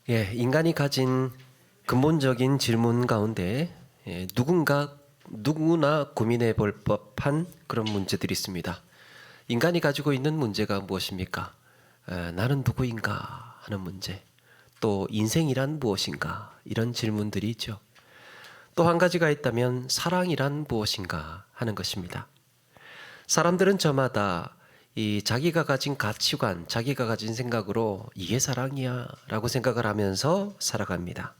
인간이 가진 근본적인 질문 가운데 누구나 고민해 볼 법한 그런 문제들이 있습니다. 인간이 가지고 있는 문제가 무엇입니까? 나는 누구인가 하는 문제, 또 인생이란 무엇인가 이런 질문들이 있죠. 또 한 가지가 있다면 사랑이란 무엇인가 하는 것입니다. 사람들은 저마다 이 자기가 가진 가치관, 자기가 가진 생각으로 이게 사랑이야 라고 생각을 하면서 살아갑니다.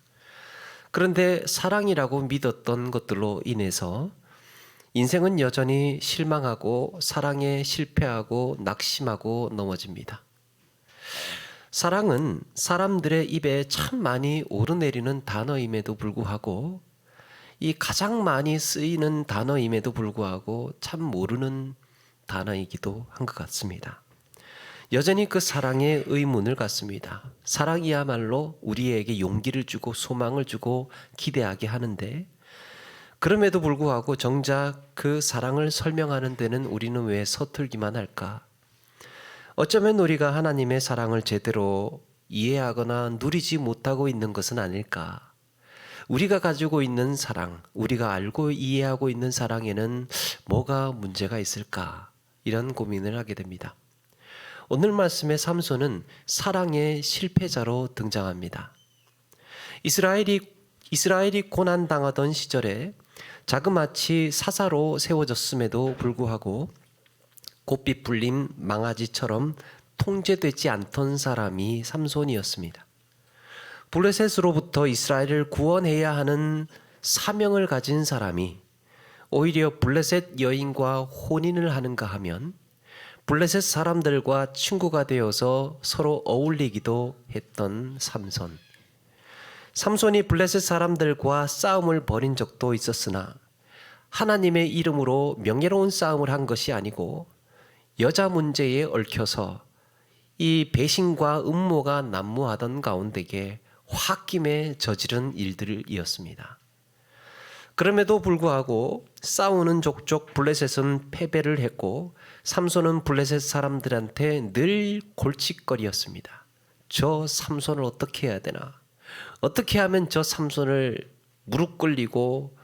그런데 사랑이라고 믿었던 것들로 인해서 인생은 여전히 실망하고 사랑에 실패하고 낙심하고 넘어집니다. 사랑은 사람들의 입에 참 많이 오르내리는 단어임에도 불구하고 이 가장 많이 쓰이는 단어임에도 불구하고 참 모르는 단어이기도 한 것 같습니다. 여전히 그 사랑의 의문을 갖습니다. 사랑이야말로 우리에게 용기를 주고 소망을 주고 기대하게 하는데, 그럼에도 불구하고 정작 그 사랑을 설명하는 데는 우리는 왜 서툴기만 할까? 어쩌면 우리가 하나님의 사랑을 제대로 이해하거나 누리지 못하고 있는 것은 아닐까? 우리가 가지고 있는 사랑, 우리가 알고 이해하고 있는 사랑에는 뭐가 문제가 있을까? 이런 고민을 하게 됩니다. 오늘 말씀의 삼손은 사랑의 실패자로 등장합니다. 이스라엘이 고난당하던 시절에 자그마치 사사로 세워졌음에도 불구하고 곱비 풀린 망아지처럼 통제되지 않던 사람이 삼손이었습니다. 블레셋으로부터 이스라엘을 구원해야 하는 사명을 가진 사람이 오히려 블레셋 여인과 혼인을 하는가 하면 블레셋 사람들과 친구가 되어서 서로 어울리기도 했던 삼손. 삼손이 블레셋 사람들과 싸움을 벌인 적도 있었으나 하나님의 이름으로 명예로운 싸움을 한 것이 아니고 여자 문제에 얽혀서 이 배신과 음모가 난무하던 가운데에 홧김에 저지른 일들이었습니다. 그럼에도 불구하고 싸우는 족족 블레셋은 패배를 했고 삼손은 블레셋 사람들한테 늘 골칫거리였습니다. 저 삼손을 어떻게 해야 되나? 어떻게 하면 저 삼손을 무릎 꿇리고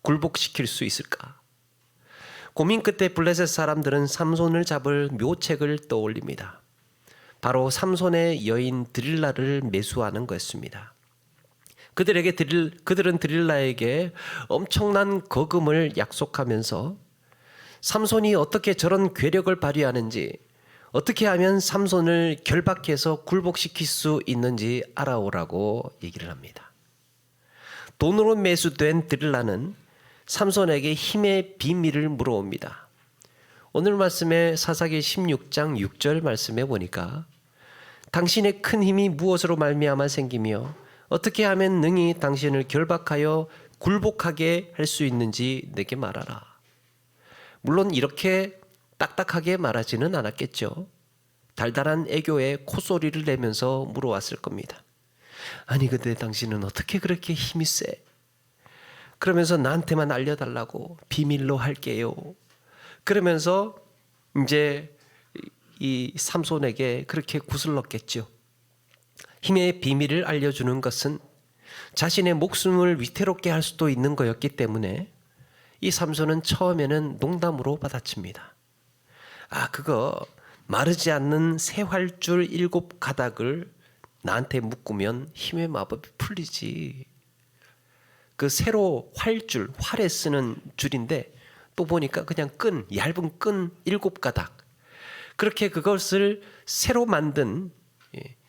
굴복시킬 수 있을까? 고민 끝에 블레셋 사람들은 삼손을 잡을 묘책을 떠올립니다. 바로 삼손의 여인 드릴라를 매수하는 것입니다. 그들은 드릴라에게 엄청난 거금을 약속하면서 삼손이 어떻게 저런 괴력을 발휘하는지, 어떻게 하면 삼손을 결박해서 굴복시킬 수 있는지 알아오라고 얘기를 합니다. 돈으로 매수된 드릴라는 삼손에게 힘의 비밀을 물어옵니다. 오늘 말씀에 사사기 16장 6절 말씀에 보니까 당신의 큰 힘이 무엇으로 말미암아 생기며 어떻게 하면 능히 당신을 결박하여 굴복하게 할 수 있는지 내게 말하라. 물론 이렇게 딱딱하게 말하지는 않았겠죠. 달달한 애교에 콧소리를 내면서 물어왔을 겁니다. 아니 근데 당신은 어떻게 그렇게 힘이 세? 그러면서 나한테만 알려달라고 비밀로 할게요. 그러면서 이제 이 삼손에게 그렇게 구슬렀겠죠. 힘의 비밀을 알려주는 것은 자신의 목숨을 위태롭게 할 수도 있는 거였기 때문에 이 삼손은 처음에는 농담으로 받아칩니다. 그거 마르지 않는 새활줄 7가닥을 나한테 묶으면 힘의 마법이 풀리지. 그 새로 활에 쓰는 줄인데 또 보니까 그냥 얇은 끈 7가닥. 그렇게 그것을 새로 만든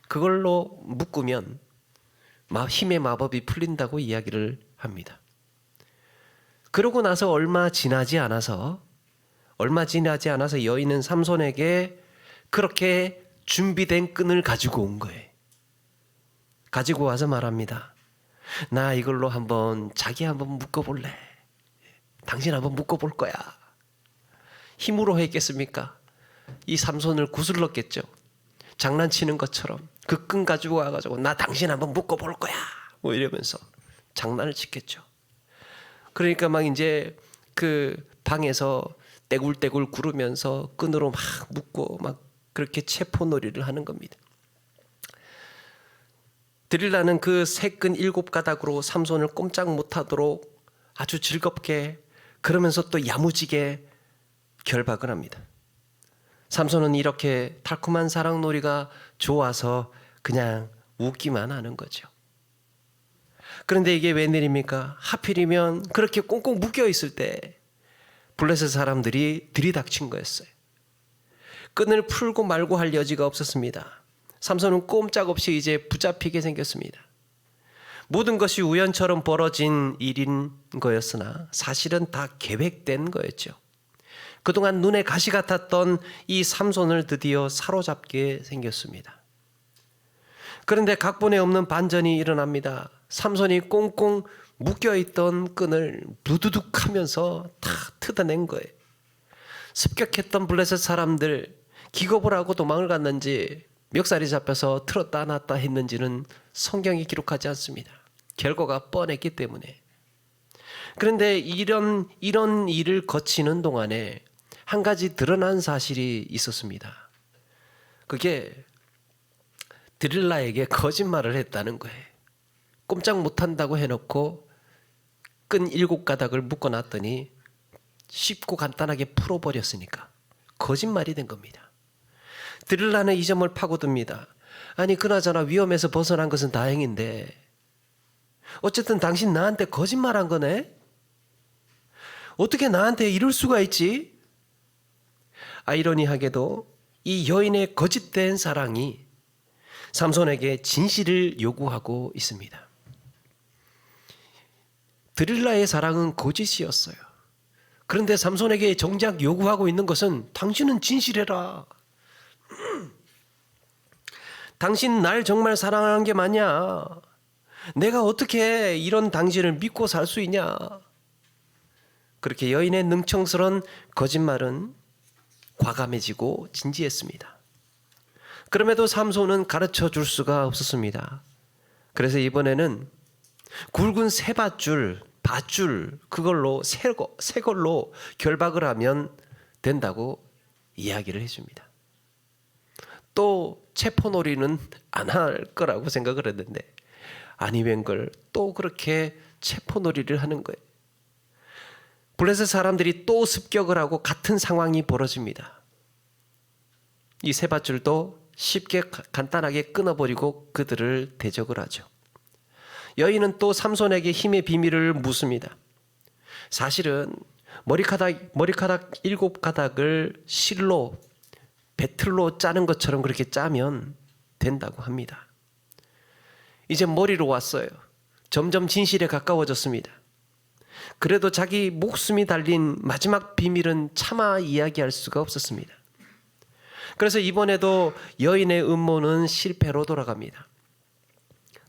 그걸로 묶으면 힘의 마법이 풀린다고 이야기를 합니다. 그러고 나서 얼마 지나지 않아서 여인은 삼손에게 그렇게 준비된 끈을 가지고 온 거예요. 가지고 와서 말합니다. 나 이걸로 자기 한번 묶어볼래. 당신 한번 묶어볼 거야. 힘으로 했겠습니까? 이 삼손을 구슬렀겠죠. 장난치는 것처럼 그 끈 가지고 와가지고 나 당신 한번 묶어볼 거야. 뭐 이러면서 장난을 치겠죠. 그러니까 막 이제 그 방에서 떼굴떼굴 구르면서 끈으로 막 묶고 막 그렇게 체포놀이를 하는 겁니다. 드릴라는 그 새끈 7가닥으로 삼손을 꼼짝 못하도록 아주 즐겁게 그러면서 또 야무지게 결박을 합니다. 삼손은 이렇게 달콤한 사랑놀이가 좋아서 그냥 웃기만 하는 거죠. 그런데 이게 웬일입니까? 하필이면 그렇게 꽁꽁 묶여 있을 때 블레셋 사람들이 들이닥친 거였어요. 끈을 풀고 말고 할 여지가 없었습니다. 삼손은 꼼짝없이 이제 붙잡히게 생겼습니다. 모든 것이 우연처럼 벌어진 일인 거였으나 사실은 다 계획된 거였죠. 그동안 눈에 가시 같았던 이 삼손을 드디어 사로잡게 생겼습니다. 그런데 각본에 없는 반전이 일어납니다. 삼손이 꽁꽁 묶여있던 끈을 두두둑 하면서 다 뜯어낸 거예요. 습격했던 블레셋 사람들 기겁을 하고 도망을 갔는지 멱살이 잡혀서 틀었다 놨다 했는지는 성경이 기록하지 않습니다. 결과가 뻔했기 때문에. 그런데 이런 일을 거치는 동안에 한 가지 드러난 사실이 있었습니다. 그게 드릴라에게 거짓말을 했다는 거예요. 꼼짝 못한다고 해놓고 끈 7가닥을 묶어놨더니 쉽고 간단하게 풀어버렸으니까 거짓말이 된 겁니다. 드릴라는 이 점을 파고듭니다. 아니 그나저나 위험에서 벗어난 것은 다행인데 어쨌든 당신 나한테 거짓말한 거네? 어떻게 나한테 이럴 수가 있지? 아이러니하게도 이 여인의 거짓된 사랑이 삼손에게 진실을 요구하고 있습니다. 드릴라의 사랑은 거짓이었어요. 그런데 삼손에게 정작 요구하고 있는 것은 당신은 진실해라. 당신 날 정말 사랑하는 게 맞냐? 내가 어떻게 이런 당신을 믿고 살 수 있냐? 그렇게 여인의 능청스러운 거짓말은 과감해지고 진지했습니다. 그럼에도 삼손은 가르쳐 줄 수가 없었습니다. 그래서 이번에는 굵은 쇠밧줄, 그걸로 새 걸로 결박을 하면 된다고 이야기를 해줍니다. 또 체포놀이는 안 할 거라고 생각을 했는데 아니면 걸 또 그렇게 체포놀이를 하는 거예요. 블레셋 사람들이 또 습격을 하고 같은 상황이 벌어집니다. 이 쇠밧줄도 쉽게 간단하게 끊어버리고 그들을 대적을 하죠. 여인은 또 삼손에게 힘의 비밀을 묻습니다. 사실은 머리카락 7가닥을 실로 배틀로 짜는 것처럼 그렇게 짜면 된다고 합니다. 이제 머리로 왔어요. 점점 진실에 가까워졌습니다. 그래도 자기 목숨이 달린 마지막 비밀은 차마 이야기할 수가 없었습니다. 그래서 이번에도 여인의 음모는 실패로 돌아갑니다.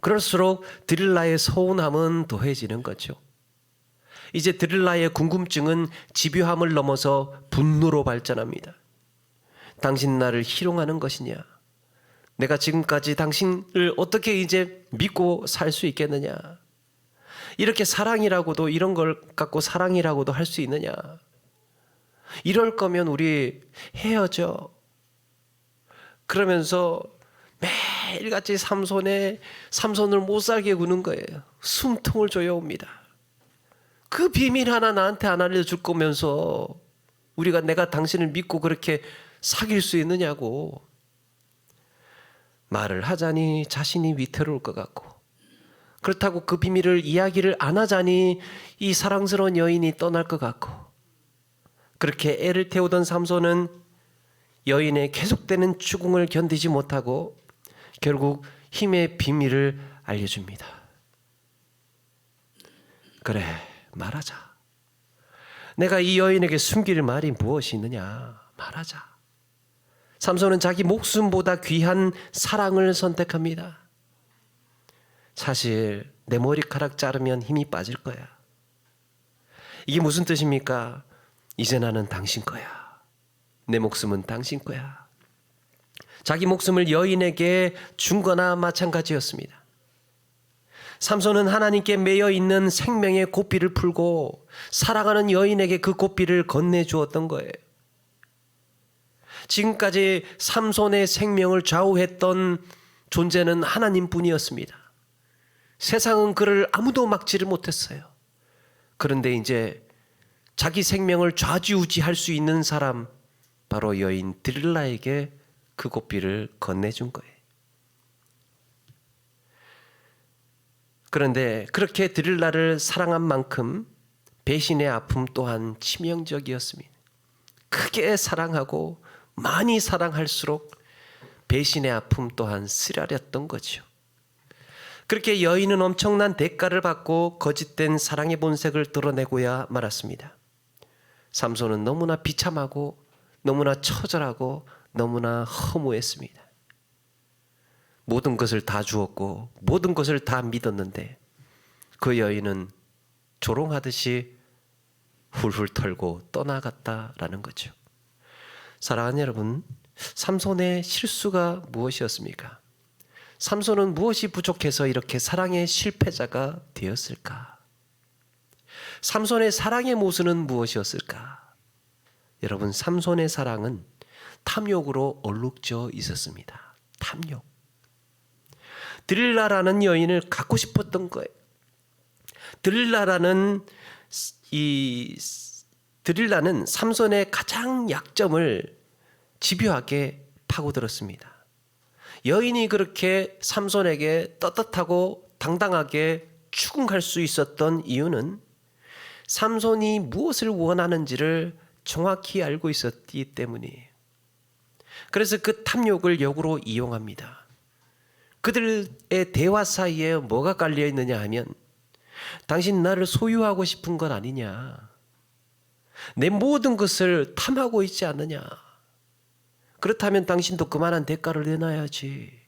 그럴수록 드릴라의 서운함은 더해지는 거죠. 이제 드릴라의 궁금증은 집요함을 넘어서 분노로 발전합니다. 당신 나를 희롱하는 것이냐? 내가 지금까지 당신을 어떻게 이제 믿고 살 수 있겠느냐? 이렇게 사랑이라고도 이런 걸 갖고 사랑이라고도 할 수 있느냐? 이럴 거면 우리 헤어져. 그러면서 매일같이 삼손을 못 살게 구는 거예요. 숨통을 조여옵니다. 그 비밀 하나 나한테 안 알려줄 거면서 내가 당신을 믿고 그렇게 사귈 수 있느냐고. 말을 하자니 자신이 위태로울 것 같고 그렇다고 그 비밀을 이야기를 안 하자니 이 사랑스러운 여인이 떠날 것 같고 그렇게 애를 태우던 삼손은 여인의 계속되는 추궁을 견디지 못하고 결국 힘의 비밀을 알려줍니다. 그래, 말하자. 내가 이 여인에게 숨길 말이 무엇이 있느냐? 말하자. 삼손은 자기 목숨보다 귀한 사랑을 선택합니다. 사실 내 머리카락 자르면 힘이 빠질 거야. 이게 무슨 뜻입니까? 이제 나는 당신 거야. 내 목숨은 당신 거야. 자기 목숨을 여인에게 준 거나 마찬가지였습니다. 삼손은 하나님께 매여 있는 생명의 고삐를 풀고 사랑하는 여인에게 그 고삐를 건네주었던 거예요. 지금까지 삼손의 생명을 좌우했던 존재는 하나님뿐이었습니다. 세상은 그를 아무도 막지를 못했어요. 그런데 이제 자기 생명을 좌지우지할 수 있는 사람, 바로 여인 드릴라에게 그 고삐를 건네준 거예요. 그런데 그렇게 드릴라를 사랑한 만큼 배신의 아픔 또한 치명적이었습니다. 크게 사랑하고 많이 사랑할수록 배신의 아픔 또한 쓰라렸던 거죠. 그렇게 여인은 엄청난 대가를 받고 거짓된 사랑의 본색을 드러내고야 말았습니다. 삼손은 너무나 비참하고 너무나 처절하고 너무나 허무했습니다. 모든 것을 다 주었고 모든 것을 다 믿었는데 그 여인은 조롱하듯이 훌훌 털고 떠나갔다라는 거죠. 사랑하는 여러분, 삼손의 실수가 무엇이었습니까? 삼손은 무엇이 부족해서 이렇게 사랑의 실패자가 되었을까? 삼손의 사랑의 모순은 무엇이었을까? 여러분, 삼손의 사랑은 탐욕으로 얼룩져 있었습니다. 탐욕. 드릴라라는 여인을 갖고 싶었던 거예요. 드릴라는 삼손의 가장 약점을 집요하게 파고들었습니다. 여인이 그렇게 삼손에게 떳떳하고 당당하게 추궁할 수 있었던 이유는 삼손이 무엇을 원하는지를 정확히 알고 있었기 때문이에요. 그래서 그 탐욕을 역으로 이용합니다. 그들의 대화 사이에 뭐가 깔려 있느냐 하면, 당신 나를 소유하고 싶은 건 아니냐, 내 모든 것을 탐하고 있지 않느냐, 그렇다면 당신도 그만한 대가를 내놔야지,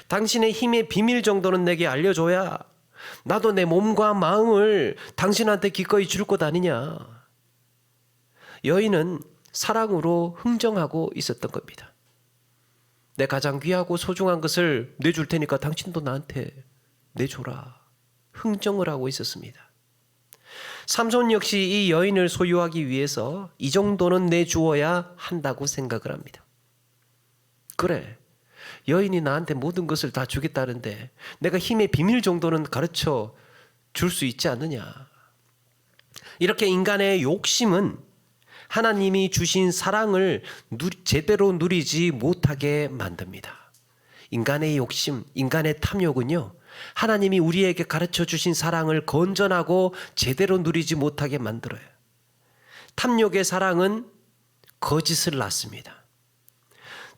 당신의 힘의 비밀 정도는 내게 알려줘야 나도 내 몸과 마음을 당신한테 기꺼이 줄 것 아니냐. 여인은 사랑으로 흥정하고 있었던 겁니다. 내 가장 귀하고 소중한 것을 내줄 테니까 당신도 나한테 내줘라. 흥정을 하고 있었습니다. 삼손 역시 이 여인을 소유하기 위해서 이 정도는 내주어야 한다고 생각을 합니다. 그래, 여인이 나한테 모든 것을 다 주겠다는데 내가 힘의 비밀 정도는 가르쳐 줄 수 있지 않느냐. 이렇게 인간의 욕심은 하나님이 주신 사랑을 제대로 누리지 못하게 만듭니다. 인간의 욕심, 인간의 탐욕은요, 하나님이 우리에게 가르쳐 주신 사랑을 건전하고 제대로 누리지 못하게 만들어요. 탐욕의 사랑은 거짓을 낳습니다.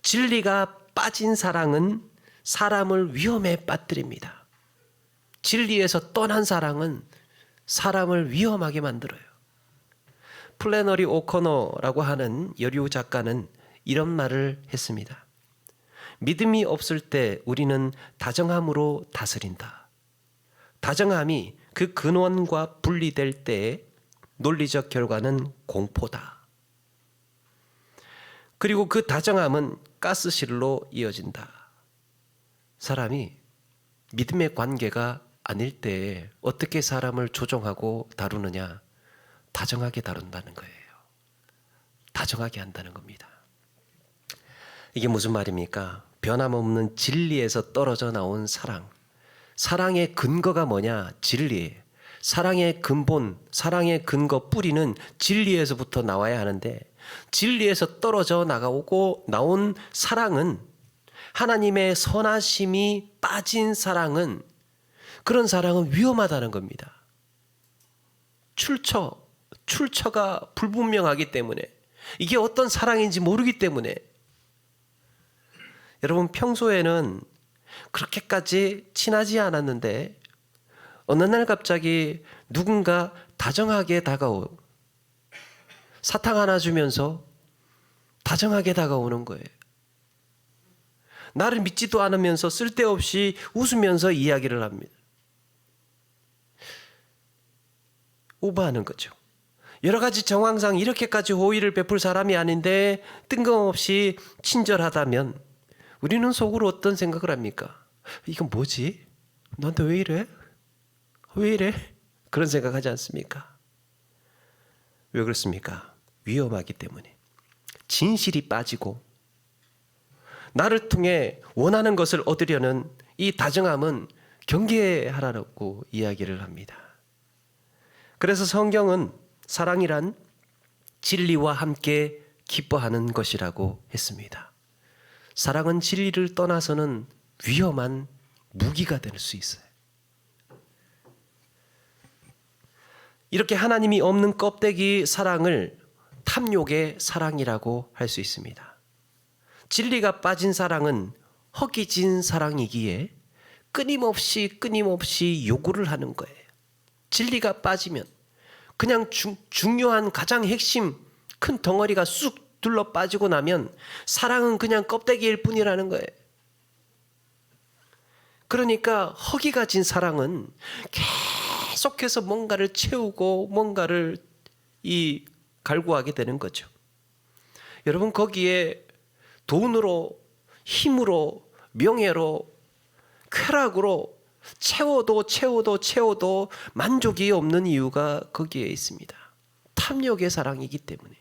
진리가 빠진 사랑은 사람을 위험에 빠뜨립니다. 진리에서 떠난 사랑은 사람을 위험하게 만들어요. 플래너리 오코너라고 하는 여류 작가는 이런 말을 했습니다. 믿음이 없을 때 우리는 다정함으로 다스린다. 다정함이 그 근원과 분리될 때의 논리적 결과는 공포다. 그리고 그 다정함은 가스실로 이어진다. 사람이 믿음의 관계가 아닐 때 어떻게 사람을 조종하고 다루느냐? 다정하게 다룬다는 거예요. 다정하게 한다는 겁니다. 이게 무슨 말입니까? 변함없는 진리에서 떨어져 나온 사랑. 사랑의 근거가 뭐냐? 진리. 사랑의 근본, 사랑의 근거 뿌리는 진리에서부터 나와야 하는데, 진리에서 떨어져 나가고 나온 사랑은, 하나님의 선하심이 빠진 사랑은, 그런 사랑은 위험하다는 겁니다. 출처가 불분명하기 때문에, 이게 어떤 사랑인지 모르기 때문에. 여러분, 평소에는 그렇게까지 친하지 않았는데 어느 날 갑자기 누군가 다정하게 다가오, 사탕 하나 주면서 다정하게 다가오는 거예요. 나를 믿지도 않으면서 쓸데없이 웃으면서 이야기를 합니다. 오버하는 거죠. 여러 가지 정황상 이렇게까지 호의를 베풀 사람이 아닌데 뜬금없이 친절하다면 우리는 속으로 어떤 생각을 합니까? 이건 뭐지? 너한테 왜 이래? 왜 이래? 그런 생각하지 않습니까? 왜 그렇습니까? 위험하기 때문에. 진실이 빠지고 나를 통해 원하는 것을 얻으려는 이 다정함은 경계하라고 이야기를 합니다. 그래서 성경은 사랑이란 진리와 함께 기뻐하는 것이라고 했습니다. 사랑은 진리를 떠나서는 위험한 무기가 될 수 있어요. 이렇게 하나님이 없는 껍데기 사랑을 탐욕의 사랑이라고 할 수 있습니다. 진리가 빠진 사랑은 허기진 사랑이기에 끊임없이 요구를 하는 거예요. 진리가 빠지면 그냥 중요한 가장 핵심 큰 덩어리가 쑥 둘러 빠지고 나면 사랑은 그냥 껍데기일 뿐이라는 거예요. 그러니까 허기가 진 사랑은 계속해서 뭔가를 채우고 뭔가를 갈구하게 되는 거죠. 여러분, 거기에 돈으로, 힘으로, 명예로, 쾌락으로 채워도 만족이 없는 이유가 거기에 있습니다. 탐욕의 사랑이기 때문에.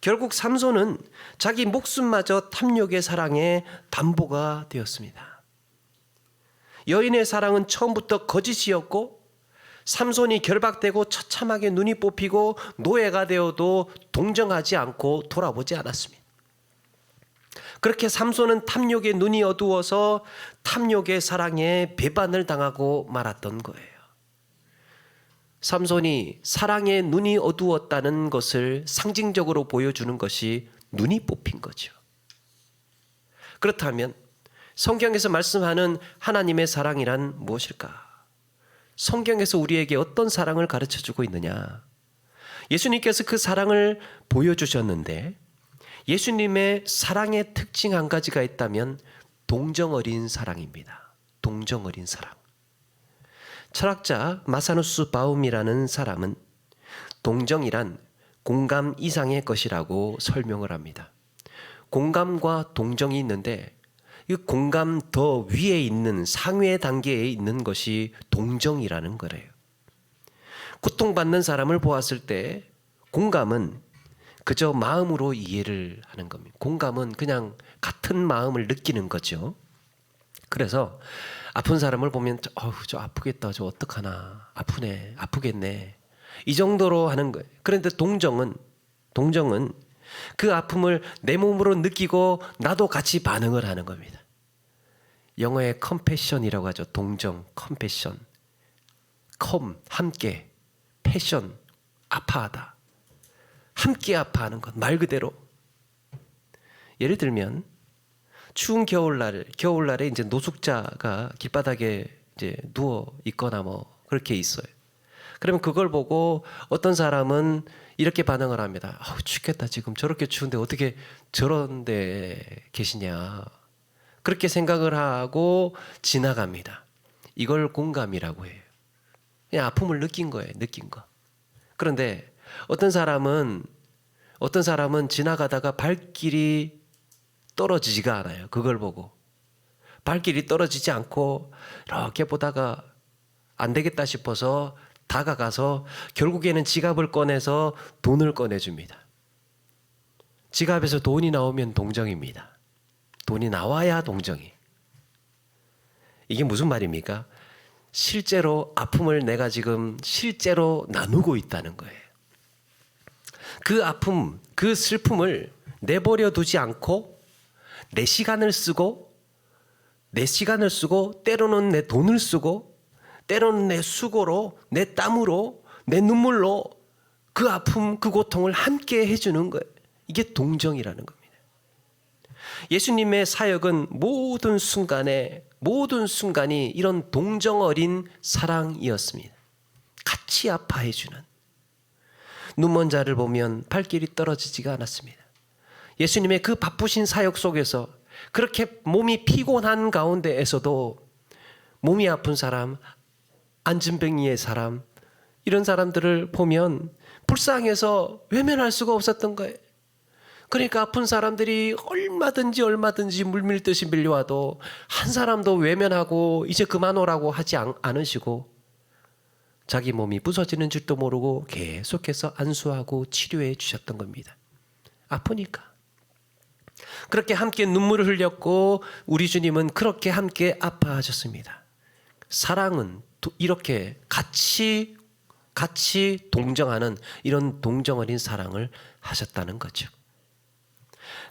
결국 삼손은 자기 목숨마저 탐욕의 사랑의 담보가 되었습니다. 여인의 사랑은 처음부터 거짓이었고 삼손이 결박되고 처참하게 눈이 뽑히고 노예가 되어도 동정하지 않고 돌아보지 않았습니다. 그렇게 삼손은 탐욕의 눈이 어두워서 탐욕의 사랑에 배반을 당하고 말았던 거예요. 삼손이 사랑의 눈이 어두웠다는 것을 상징적으로 보여주는 것이 눈이 뽑힌 거죠. 그렇다면 성경에서 말씀하는 하나님의 사랑이란 무엇일까? 성경에서 우리에게 어떤 사랑을 가르쳐주고 있느냐? 예수님께서 그 사랑을 보여주셨는데 예수님의 사랑의 특징 한 가지가 있다면 동정어린 사랑입니다. 동정어린 사랑. 철학자 마사누스 바움이라는 사람은 동정이란 공감 이상의 것이라고 설명을 합니다. 공감과 동정이 있는데 이 공감 더 위에 있는 상회 단계에 있는 것이 동정이라는 거래요. 고통받는 사람을 보았을 때 공감은 그저 마음으로 이해를 하는 겁니다. 공감은 그냥 같은 마음을 느끼는 거죠. 그래서 아픈 사람을 보면 저 아프겠다, 저 어떡하나, 아프네, 아프겠네, 이 정도로 하는 거예요. 그런데 동정은 그 아픔을 내 몸으로 느끼고 나도 같이 반응을 하는 겁니다. 영어의 컴패션이라고 하죠. 동정, 컴패션. 함께, 패션, 아파하다. 함께 아파하는 것, 말 그대로. 예를 들면 추운 겨울날에 이제 노숙자가 길바닥에 이제 누워 있거나 뭐 그렇게 있어요. 그러면 그걸 보고 어떤 사람은 이렇게 반응을 합니다. 춥겠다, 지금 저렇게 추운데 어떻게 저런 데 계시냐. 그렇게 생각을 하고 지나갑니다. 이걸 공감이라고 해요. 그냥 아픔을 느낀 거예요. 느낀 거. 그런데 어떤 사람은 지나가다가 발길이 떨어지지가 않아요. 그걸 보고 발길이 떨어지지 않고 이렇게 보다가 안 되겠다 싶어서 다가가서 결국에는 지갑을 꺼내서 돈을 꺼내줍니다. 지갑에서 돈이 나오면 동정입니다. 돈이 나와야 동정이. 이게 무슨 말입니까? 실제로 아픔을 내가 지금 실제로 나누고 있다는 거예요. 그 아픔, 그 슬픔을 내버려 두지 않고 내 시간을 쓰고 때로는 내 돈을 쓰고 때로는 내 수고로, 내 땀으로, 내 눈물로 그 아픔, 그 고통을 함께 해주는 거예요. 이게 동정이라는 겁니다. 예수님의 사역은 모든 순간이 이런 동정 어린 사랑이었습니다. 같이 아파해주는. 눈먼 자를 보면 발길이 떨어지지가 않았습니다. 예수님의 그 바쁘신 사역 속에서 그렇게 몸이 피곤한 가운데에서도 몸이 아픈 사람, 안진뱅이의 사람, 이런 사람들을 보면 불쌍해서 외면할 수가 없었던 거예요. 그러니까 아픈 사람들이 얼마든지 물밀듯이 밀려와도 한 사람도 외면하고 이제 그만 오라고 하지 않으시고 자기 몸이 부서지는 줄도 모르고 계속해서 안수하고 치료해 주셨던 겁니다. 아프니까. 그렇게 함께 눈물을 흘렸고 우리 주님은 그렇게 함께 아파하셨습니다. 사랑은 이렇게 같이 동정하는 이런 동정 어린 사랑을 하셨다는 거죠.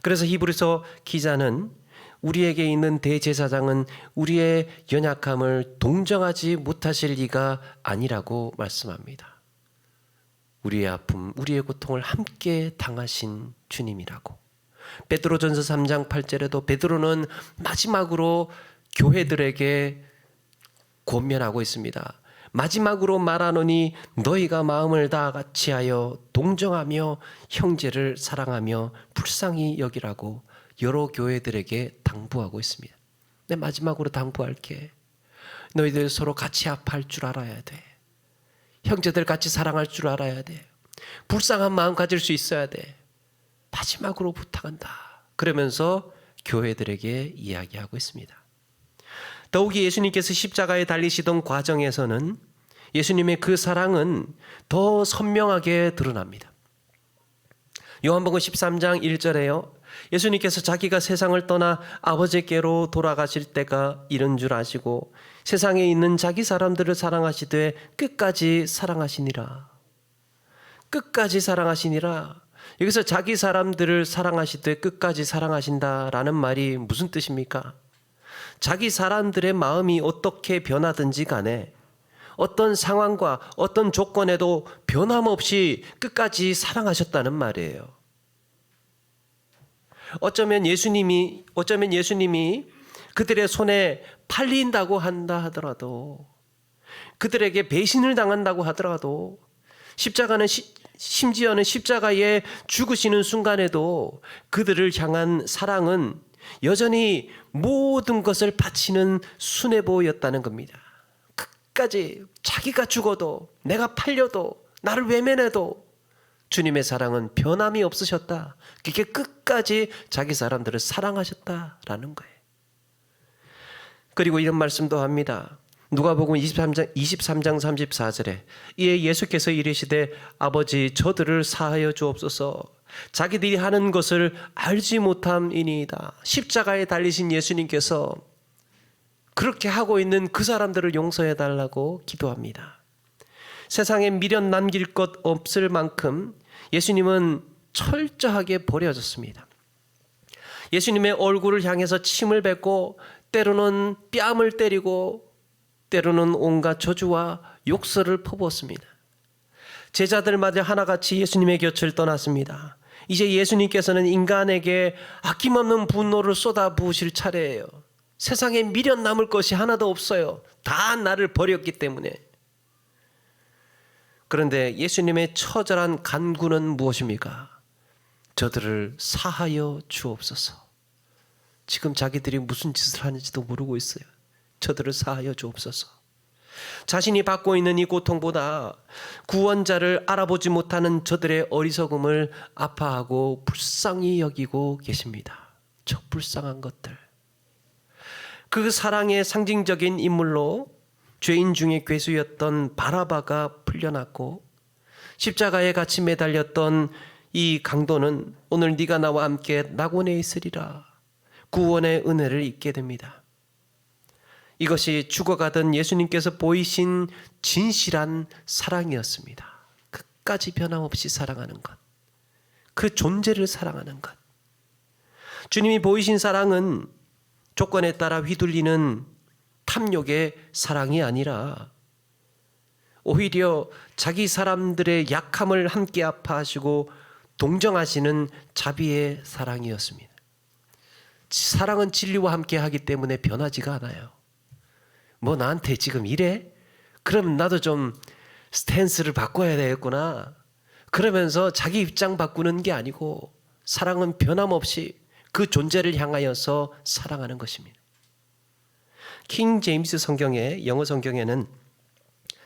그래서 히브리서 기자는 우리에게 있는 대제사장은 우리의 연약함을 동정하지 못하실 리가 아니라고 말씀합니다. 우리의 아픔, 우리의 고통을 함께 당하신 주님이라고. 베드로전서 3장 8절에도 베드로는 마지막으로 교회들에게 권면하고 있습니다. 마지막으로 말하노니 너희가 마음을 다 같이하여 동정하며 형제를 사랑하며 불쌍히 여기라고 여러 교회들에게 당부하고 있습니다. 내 마지막으로 당부할게. 너희들 서로 같이 아파할 줄 알아야 돼. 형제들 같이 사랑할 줄 알아야 돼. 불쌍한 마음 가질 수 있어야 돼. 마지막으로 부탁한다. 그러면서 교회들에게 이야기하고 있습니다. 더욱이 예수님께서 십자가에 달리시던 과정에서는 예수님의 그 사랑은 더 선명하게 드러납니다. 요한복음 13장 1절에요. 예수님께서 자기가 세상을 떠나 아버지께로 돌아가실 때가 이른 줄 아시고 세상에 있는 자기 사람들을 사랑하시되 끝까지 사랑하시니라. 끝까지 사랑하시니라. 여기서 자기 사람들을 사랑하시되 끝까지 사랑하신다라는 말이 무슨 뜻입니까? 자기 사람들의 마음이 어떻게 변하든지 간에 어떤 상황과 어떤 조건에도 변함없이 끝까지 사랑하셨다는 말이에요. 어쩌면 예수님이 그들의 손에 팔린다고 한다 하더라도, 그들에게 배신을 당한다고 하더라도, 심지어는 십자가에 죽으시는 순간에도 그들을 향한 사랑은 여전히 모든 것을 바치는 수뇌보였다는 겁니다. 끝까지 자기가 죽어도, 내가 팔려도, 나를 외면해도 주님의 사랑은 변함이 없으셨다. 그게 끝까지 자기 사람들을 사랑하셨다라는 거예요. 그리고 이런 말씀도 합니다. 누가복음 23장 34절에 이에 예수께서 이르시되 아버지 저들을 사하여 주옵소서. 자기들이 하는 것을 알지 못함이니이다. 십자가에 달리신 예수님께서 그렇게 하고 있는 그 사람들을 용서해 달라고 기도합니다. 세상에 미련 남길 것 없을 만큼 예수님은 철저하게 버려졌습니다. 예수님의 얼굴을 향해서 침을 뱉고 때로는 뺨을 때리고 때로는 온갖 저주와 욕설을 퍼부었습니다. 제자들마저 하나같이 예수님의 곁을 떠났습니다. 이제 예수님께서는 인간에게 아낌없는 분노를 쏟아부으실 차례예요. 세상에 미련 남을 것이 하나도 없어요. 다 나를 버렸기 때문에. 그런데 예수님의 처절한 간구는 무엇입니까? 저들을 사하여 주옵소서. 지금 자기들이 무슨 짓을 하는지도 모르고 있어요. 저들을 사하여 주옵소서. 자신이 받고 있는 이 고통보다 구원자를 알아보지 못하는 저들의 어리석음을 아파하고 불쌍히 여기고 계십니다. 저 불쌍한 것들. 그 사랑의 상징적인 인물로 죄인 중에 괴수였던 바라바가 풀려났고 십자가에 같이 매달렸던 이 강도는 오늘 네가 나와 함께 낙원에 있으리라. 구원의 은혜를 잊게 됩니다. 이것이 죽어가던 예수님께서 보이신 진실한 사랑이었습니다. 끝까지 변함없이 사랑하는 것. 그 존재를 사랑하는 것. 주님이 보이신 사랑은 조건에 따라 휘둘리는 탐욕의 사랑이 아니라 오히려 자기 사람들의 약함을 함께 아파하시고 동정하시는 자비의 사랑이었습니다. 사랑은 진리와 함께 하기 때문에 변하지가 않아요. 뭐 나한테 지금 이래? 그럼 나도 좀 스탠스를 바꿔야 되겠구나. 그러면서 자기 입장 바꾸는 게 아니고 사랑은 변함없이 그 존재를 향하여서 사랑하는 것입니다. 킹 제임스 성경의 영어 성경에는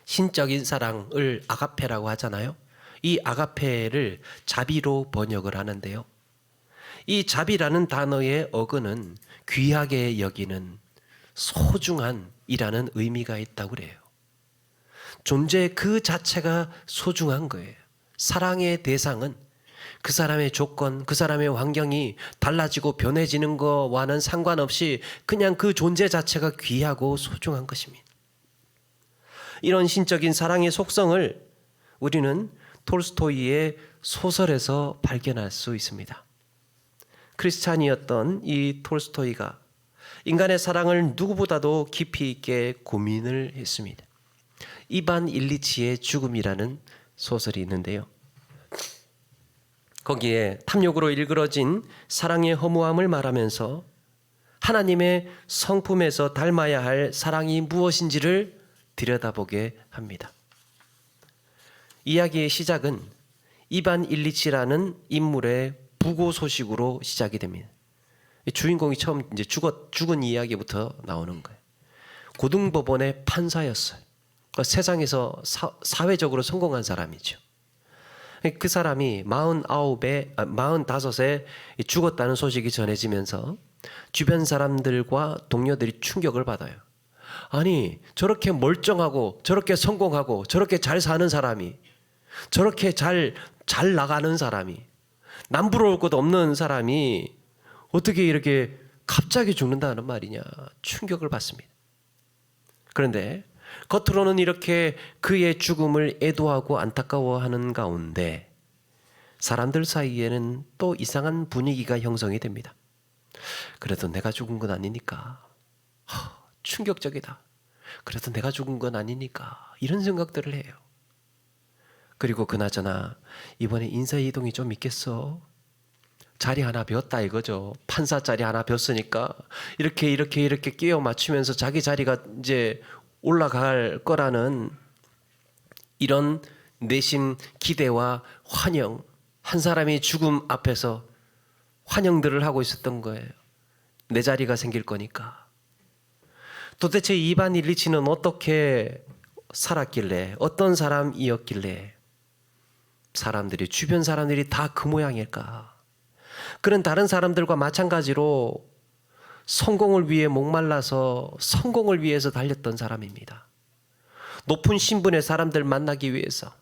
신적인 사랑을 아가페라고 하잖아요. 이 아가페를 자비로 번역을 하는데요. 이 자비라는 단어의 어근은 귀하게 여기는, 소중한 이라는 의미가 있다고 그래요. 존재 그 자체가 소중한 거예요. 사랑의 대상은 그 사람의 조건, 그 사람의 환경이 달라지고 변해지는 것과는 상관없이 그냥 그 존재 자체가 귀하고 소중한 것입니다. 이런 신적인 사랑의 속성을 우리는 톨스토이의 소설에서 발견할 수 있습니다. 크리스찬이었던 이 톨스토이가 인간의 사랑을 누구보다도 깊이 있게 고민을 했습니다. 이반 일리치의 죽음이라는 소설이 있는데요. 거기에 탐욕으로 일그러진 사랑의 허무함을 말하면서 하나님의 성품에서 닮아야 할 사랑이 무엇인지를 들여다보게 합니다. 이야기의 시작은 이반 일리치라는 인물의 부고 소식으로 시작이 됩니다. 주인공이 처음 이제 죽은 이야기부터 나오는 거예요. 고등법원의 판사였어요. 그러니까 세상에서 사회적으로 성공한 사람이죠. 그 사람이 45에 죽었다는 소식이 전해지면서 주변 사람들과 동료들이 충격을 받아요. 아니, 저렇게 멀쩡하고 저렇게 성공하고 저렇게 잘 사는 사람이, 저렇게 잘 나가는 사람이, 남부러울 것 없는 사람이 어떻게 이렇게 갑자기 죽는다는 말이냐, 충격을 받습니다. 그런데 겉으로는 이렇게 그의 죽음을 애도하고 안타까워하는 가운데 사람들 사이에는 또 이상한 분위기가 형성이 됩니다. 그래도 내가 죽은 건 아니니까, 충격적이다. 그래도 내가 죽은 건 아니니까, 이런 생각들을 해요. 그리고 그나저나 이번에 인사이동이 좀 있겠어? 자리 하나 비었다 이거죠. 판사 자리 하나 비었으니까 이렇게 끼워 맞추면서 자기 자리가 이제 올라갈 거라는 이런 내심 기대와 환영, 한 사람이 죽음 앞에서 환영들을 하고 있었던 거예요. 내 자리가 생길 거니까. 도대체 이반 일리치는 어떻게 살았길래, 어떤 사람이었길래 주변 사람들이 다 그 모양일까? 그런 다른 사람들과 마찬가지로 성공을 위해 목말라서 성공을 위해서 달렸던 사람입니다. 높은 신분의 사람들 만나기 위해서,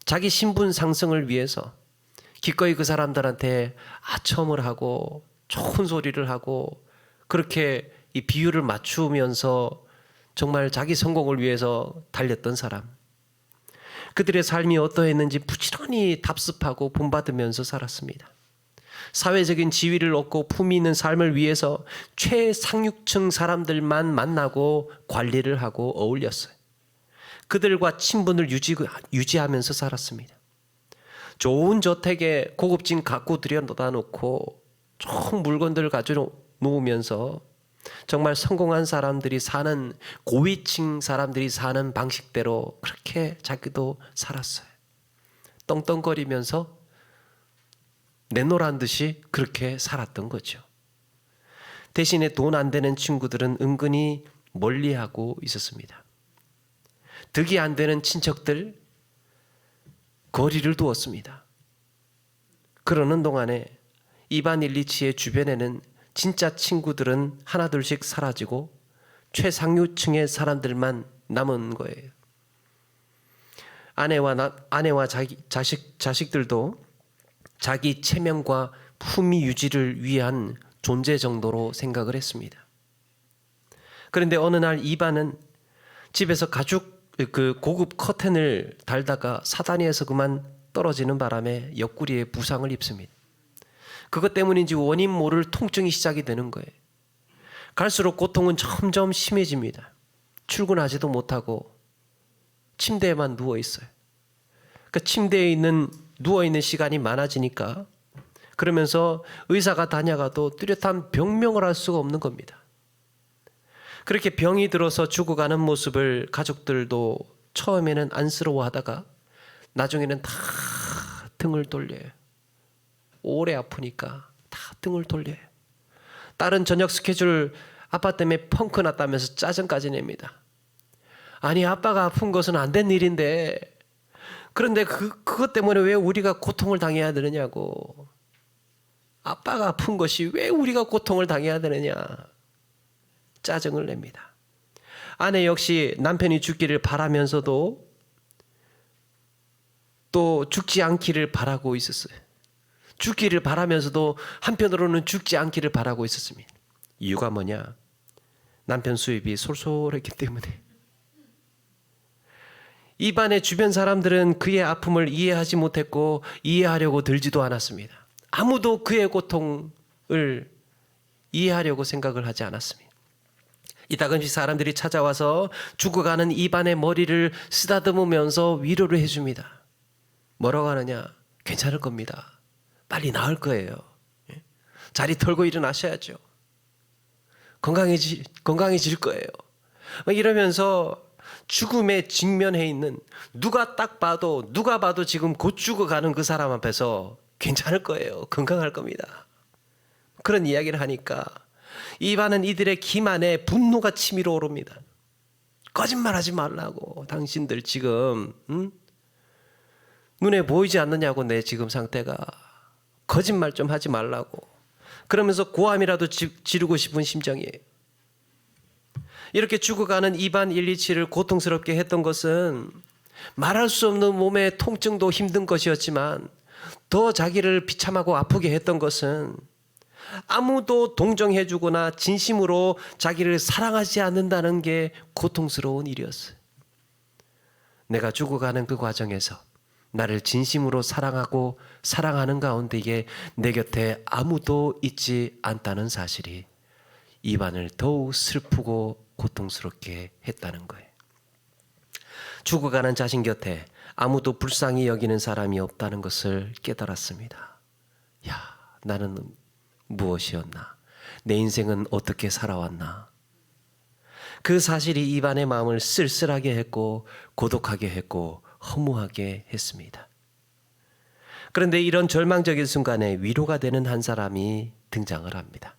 자기 신분 상승을 위해서 기꺼이 그 사람들한테 아첨을 하고 좋은 소리를 하고 그렇게 이 비율을 맞추면서 정말 자기 성공을 위해서 달렸던 사람. 그들의 삶이 어떠했는지 부지런히 답습하고 본받으면서 살았습니다. 사회적인 지위를 얻고 품위 있는 삶을 위해서 최상류층 사람들만 만나고 관리를 하고 어울렸어요. 그들과 친분을 유지하면서 살았습니다. 좋은 저택에 고급진 가구 들여다 놓고 좋은 물건들을 가져 놓으면서 정말 성공한 사람들이 사는, 고위층 사람들이 사는 방식대로 그렇게 자기도 살았어요. 떵떵거리면서 내노란 듯이 그렇게 살았던 거죠. 대신에 돈 안 되는 친구들은 은근히 멀리하고 있었습니다. 득이 안 되는 친척들 거리를 두었습니다. 그러는 동안에 이반 일리치의 주변에는 진짜 친구들은 하나둘씩 사라지고 최상류층의 사람들만 남은 거예요. 아내와 자식들도 자기 체면과 품위 유지를 위한 존재 정도로 생각을 했습니다. 그런데 어느 날 이반은 집에서 그 고급 커튼을 달다가 사다리에서 그만 떨어지는 바람에 옆구리에 부상을 입습니다. 그것 때문인지 원인 모를 통증이 시작이 되는 거예요. 갈수록 고통은 점점 심해집니다. 출근하지도 못하고 침대에만 누워 있어요. 그러니까 침대에 누워 있는 시간이 많아지니까, 그러면서 의사가 다녀가도 뚜렷한 병명을 할 수가 없는 겁니다. 그렇게 병이 들어서 죽어가는 모습을 가족들도 처음에는 안쓰러워하다가 나중에는 다 등을 돌려요. 오래 아프니까 다 등을 돌려요. 딸은 저녁 스케줄 아빠 때문에 펑크 났다면서 짜증까지 냅니다. 아니, 아빠가 아픈 것은 안 된 일인데, 그런데 그것 때문에 왜 우리가 고통을 당해야 되느냐고. 아빠가 아픈 것이 왜 우리가 고통을 당해야 되느냐. 짜증을 냅니다. 아내 역시 남편이 죽기를 바라면서도 또 죽지 않기를 바라고 있었어요. 죽기를 바라면서도 한편으로는 죽지 않기를 바라고 있었습니다. 이유가 뭐냐? 남편 수입이 솔솔했기 때문에. 이반의 주변 사람들은 그의 아픔을 이해하지 못했고 이해하려고 들지도 않았습니다. 아무도 그의 고통을 이해하려고 생각을 하지 않았습니다. 이따금씩 사람들이 찾아와서 죽어가는 이반의 머리를 쓰다듬으면서 위로를 해줍니다. 뭐라고 하느냐? 괜찮을 겁니다. 빨리 나을 거예요. 자리 털고 일어나셔야죠. 건강해질 거예요. 이러면서 죽음에 직면해 있는, 누가 봐도 지금 곧 죽어가는 그 사람 앞에서 괜찮을 거예요. 건강할 겁니다. 그런 이야기를 하니까 이반은 이들의 기만에 분노가 치밀어 오릅니다. 거짓말하지 말라고. 당신들 지금 눈에 보이지 않느냐고, 내 지금 상태가. 거짓말 좀 하지 말라고. 그러면서 고함이라도 지르고 싶은 심정이에요. 이렇게 죽어가는 이반 127을 고통스럽게 했던 것은 말할 수 없는 몸의 통증도 힘든 것이었지만, 더 자기를 비참하고 아프게 했던 것은 아무도 동정해주거나 진심으로 자기를 사랑하지 않는다는 게 고통스러운 일이었어요. 내가 죽어가는 그 과정에서 나를 진심으로 사랑하고 사랑하는 가운데에 내 곁에 아무도 있지 않다는 사실이 이반을 더욱 슬프고 고통스럽게 했다는 거예요. 죽어가는 자신 곁에 아무도 불쌍히 여기는 사람이 없다는 것을 깨달았습니다. 나는 무엇이었나? 내 인생은 어떻게 살아왔나? 그 사실이 이반의 마음을 쓸쓸하게 했고 고독하게 했고 허무하게 했습니다. 그런데 이런 절망적인 순간에 위로가 되는 한 사람이 등장을 합니다.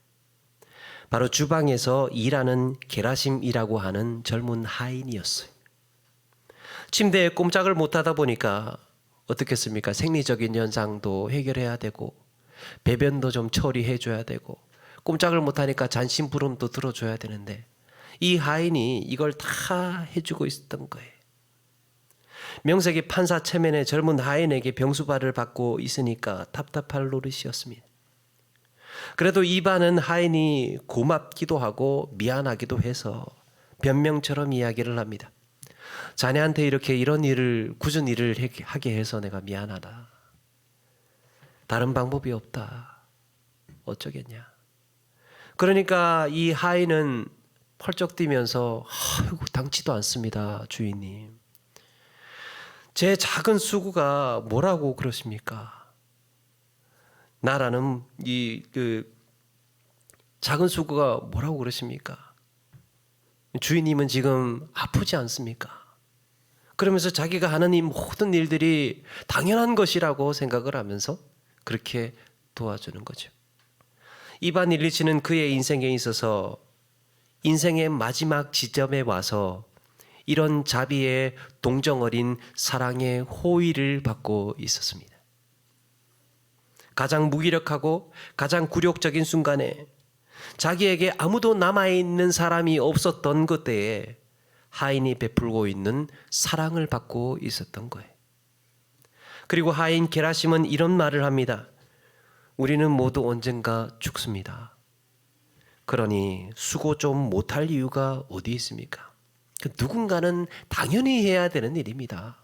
바로 주방에서 일하는 게라심이라고 하는 젊은 하인이었어요. 침대에 꼼짝을 못하다 보니까 어떻겠습니까? 생리적인 현상도 해결해야 되고 배변도 좀 처리해줘야 되고 꼼짝을 못하니까 잔심부름도 들어줘야 되는데 이 하인이 이걸 다 해주고 있었던 거예요. 명색이 판사 체면의 젊은 하인에게 병수발을 받고 있으니까 답답할 노릇이었습니다. 그래도 이반은 하인이 고맙기도 하고 미안하기도 해서 변명처럼 이야기를 합니다. 자네한테 이렇게 이런 일을, 굳은 일을 하게 해서 내가 미안하다. 다른 방법이 없다. 어쩌겠냐. 그러니까 이 하인은 펄쩍 뛰면서 아이고, 당치도 않습니다, 주인님. 제 작은 수구가 뭐라고 그러십니까? 나라는 작은 수구가 뭐라고 그러십니까? 주인님은 지금 아프지 않습니까? 그러면서 자기가 하는 이 모든 일들이 당연한 것이라고 생각을 하면서 그렇게 도와주는 거죠. 이반 일리치는 그의 인생에 있어서 인생의 마지막 지점에 와서 이런 자비의 동정 어린 사랑의 호의를 받고 있었습니다. 가장 무기력하고 가장 굴욕적인 순간에 자기에게 아무도 남아있는 사람이 없었던 그때에 하인이 베풀고 있는 사랑을 받고 있었던 거예요. 그리고 하인 게라심은 이런 말을 합니다. 우리는 모두 언젠가 죽습니다. 그러니 수고 좀 못할 이유가 어디 있습니까? 누군가는 당연히 해야 되는 일입니다.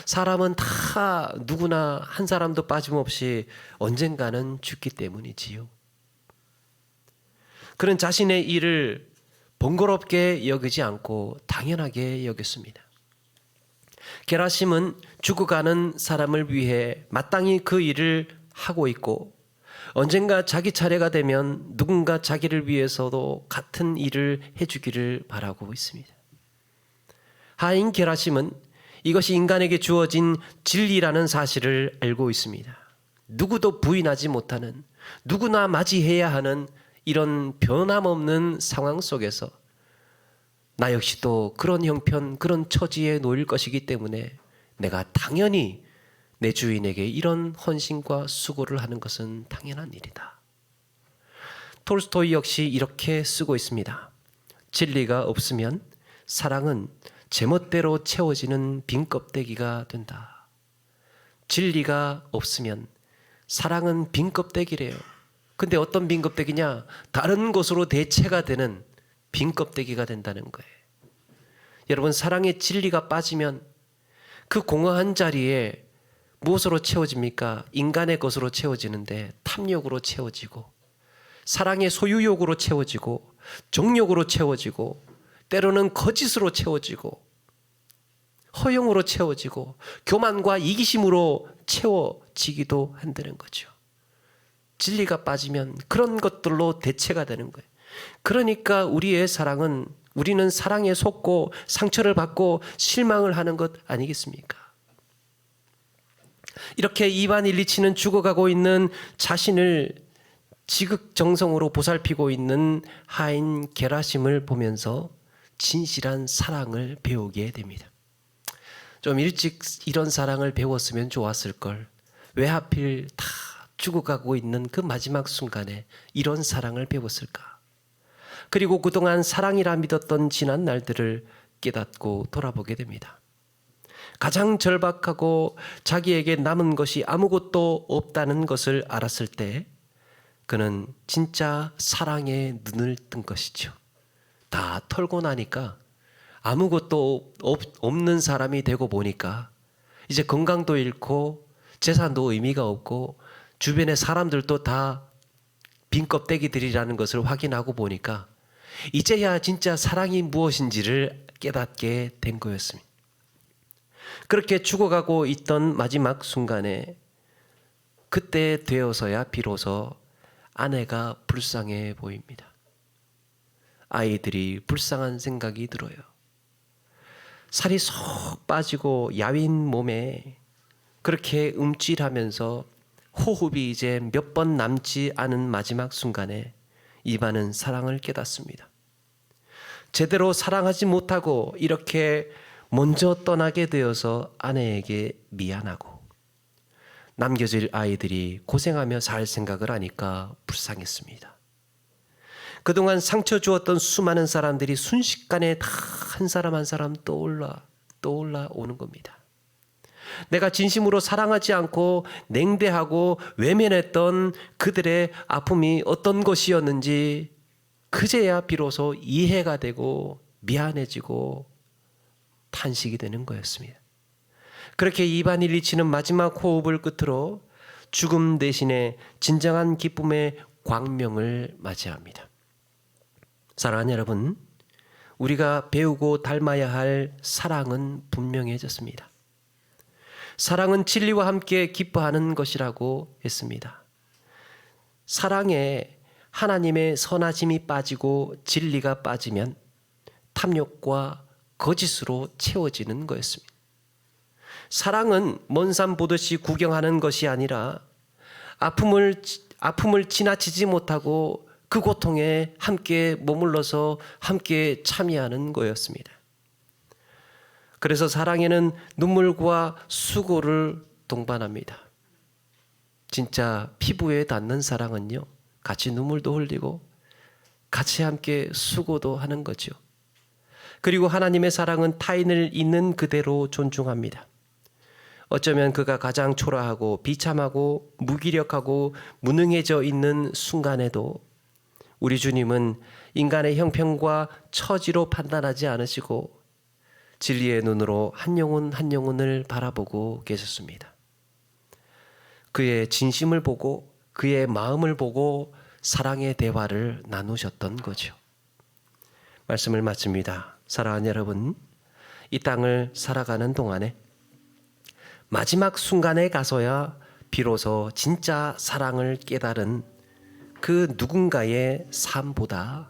사람은 다 누구나 한 사람도 빠짐없이 언젠가는 죽기 때문이지요. 그는 자신의 일을 번거롭게 여기지 않고 당연하게 여겼습니다. 게라심은 죽어가는 사람을 위해 마땅히 그 일을 하고 있고 언젠가 자기 차례가 되면 누군가 자기를 위해서도 같은 일을 해주기를 바라고 있습니다. 하인 게라심은 이것이 인간에게 주어진 진리라는 사실을 알고 있습니다. 누구도 부인하지 못하는, 누구나 맞이해야 하는 이런 변함없는 상황 속에서 나 역시도 그런 형편, 그런 처지에 놓일 것이기 때문에 내가 당연히 내 주인에게 이런 헌신과 수고를 하는 것은 당연한 일이다. 톨스토이 역시 이렇게 쓰고 있습니다. 진리가 없으면 사랑은 제멋대로 채워지는 빈 껍데기가 된다. 진리가 없으면 사랑은 빈 껍데기래요. 근데 어떤 빈 껍데기냐? 다른 것으로 대체가 되는 빈 껍데기가 된다는 거예요. 여러분, 사랑의 진리가 빠지면 그 공허한 자리에 무엇으로 채워집니까? 인간의 것으로 채워지는데 탐욕으로 채워지고, 사랑의 소유욕으로 채워지고, 정욕으로 채워지고, 때로는 거짓으로 채워지고, 허영으로 채워지고, 교만과 이기심으로 채워지기도 한다는 거죠. 진리가 빠지면 그런 것들로 대체가 되는 거예요. 그러니까 우리는 사랑에 속고 상처를 받고 실망을 하는 것 아니겠습니까? 이렇게 이반일리치는 죽어가고 있는 자신을 지극정성으로 보살피고 있는 하인 게라심을 보면서 진실한 사랑을 배우게 됩니다. 좀 일찍 이런 사랑을 배웠으면 좋았을 걸. 왜 하필 다 죽어가고 있는 그 마지막 순간에 이런 사랑을 배웠을까? 그리고 그동안 사랑이라 믿었던 지난 날들을 깨닫고 돌아보게 됩니다. 가장 절박하고 자기에게 남은 것이 아무것도 없다는 것을 알았을 때 그는 진짜 사랑에 눈을 뜬 것이죠. 다 털고 나니까 아무것도 없는 사람이 되고 보니까 이제 건강도 잃고 재산도 의미가 없고 주변의 사람들도 다 빈 껍데기들이라는 것을 확인하고 보니까 이제야 진짜 사랑이 무엇인지를 깨닫게 된 거였습니다. 그렇게 죽어가고 있던 마지막 순간에 그때 되어서야 비로소 아내가 불쌍해 보입니다. 아이들이 불쌍한 생각이 들어요. 살이 쏙 빠지고 야윈 몸에 그렇게 움찔하면서 호흡이 이제 몇 번 남지 않은 마지막 순간에 이반은 사랑을 깨닫습니다. 제대로 사랑하지 못하고 이렇게 먼저 떠나게 되어서 아내에게 미안하고 남겨질 아이들이 고생하며 살 생각을 하니까 불쌍했습니다. 그동안 상처 주었던 수많은 사람들이 순식간에 다 한 사람 한 사람 떠올라 오는 겁니다. 내가 진심으로 사랑하지 않고 냉대하고 외면했던 그들의 아픔이 어떤 것이었는지 그제야 비로소 이해가 되고 미안해지고 탄식이 되는 거였습니다. 그렇게 이반일리치는 마지막 호흡을 끝으로 죽음 대신에 진정한 기쁨의 광명을 맞이합니다. 사랑하는 여러분, 우리가 배우고 닮아야 할 사랑은 분명해졌습니다. 사랑은 진리와 함께 기뻐하는 것이라고 했습니다. 사랑에 하나님의 선하심이 빠지고 진리가 빠지면 탐욕과 거짓으로 채워지는 거였습니다. 사랑은 먼 산 보듯이 구경하는 것이 아니라 아픔을 지나치지 못하고 그 고통에 함께 머물러서 함께 참여하는 거였습니다. 그래서 사랑에는 눈물과 수고를 동반합니다. 진짜 피부에 닿는 사랑은요, 같이 눈물도 흘리고 같이 함께 수고도 하는 거죠. 그리고 하나님의 사랑은 타인을 있는 그대로 존중합니다. 어쩌면 그가 가장 초라하고 비참하고 무기력하고 무능해져 있는 순간에도 우리 주님은 인간의 형편과 처지로 판단하지 않으시고 진리의 눈으로 한 영혼 한 영혼을 바라보고 계셨습니다. 그의 진심을 보고 그의 마음을 보고 사랑의 대화를 나누셨던 거죠. 말씀을 마칩니다. 사랑하는 여러분, 이 땅을 살아가는 동안에 마지막 순간에 가서야 비로소 진짜 사랑을 깨달은 그 누군가의 삶보다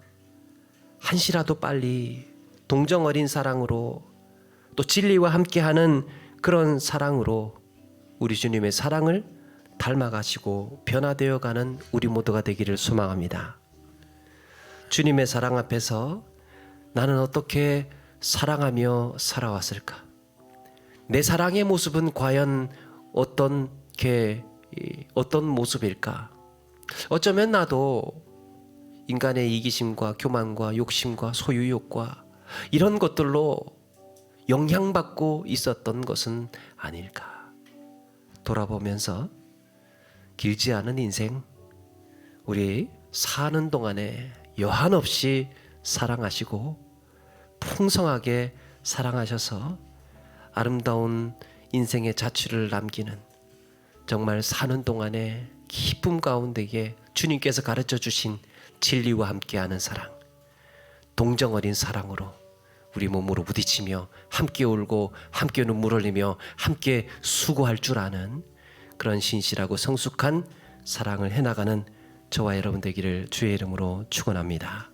한시라도 빨리 동정 어린 사랑으로 또 진리와 함께하는 그런 사랑으로 우리 주님의 사랑을 닮아가시고 변화되어가는 우리 모두가 되기를 소망합니다. 주님의 사랑 앞에서 나는 어떻게 사랑하며 살아왔을까? 내 사랑의 모습은 과연 어떤 모습일까? 어쩌면 나도 인간의 이기심과 교만과 욕심과 소유욕과 이런 것들로 영향받고 있었던 것은 아닐까? 돌아보면서 길지 않은 인생, 우리 사는 동안에 여한 없이 사랑하시고 풍성하게 사랑하셔서 아름다운 인생의 자취를 남기는, 정말 사는 동안에 기쁨 가운데에 주님께서 가르쳐 주신 진리와 함께하는 사랑, 동정 어린 사랑으로 우리 몸으로 부딪히며 함께 울고 함께 눈물 흘리며 함께 수고할 줄 아는 그런 신실하고 성숙한 사랑을 해나가는 저와 여러분 되기를 주의 이름으로 축원합니다.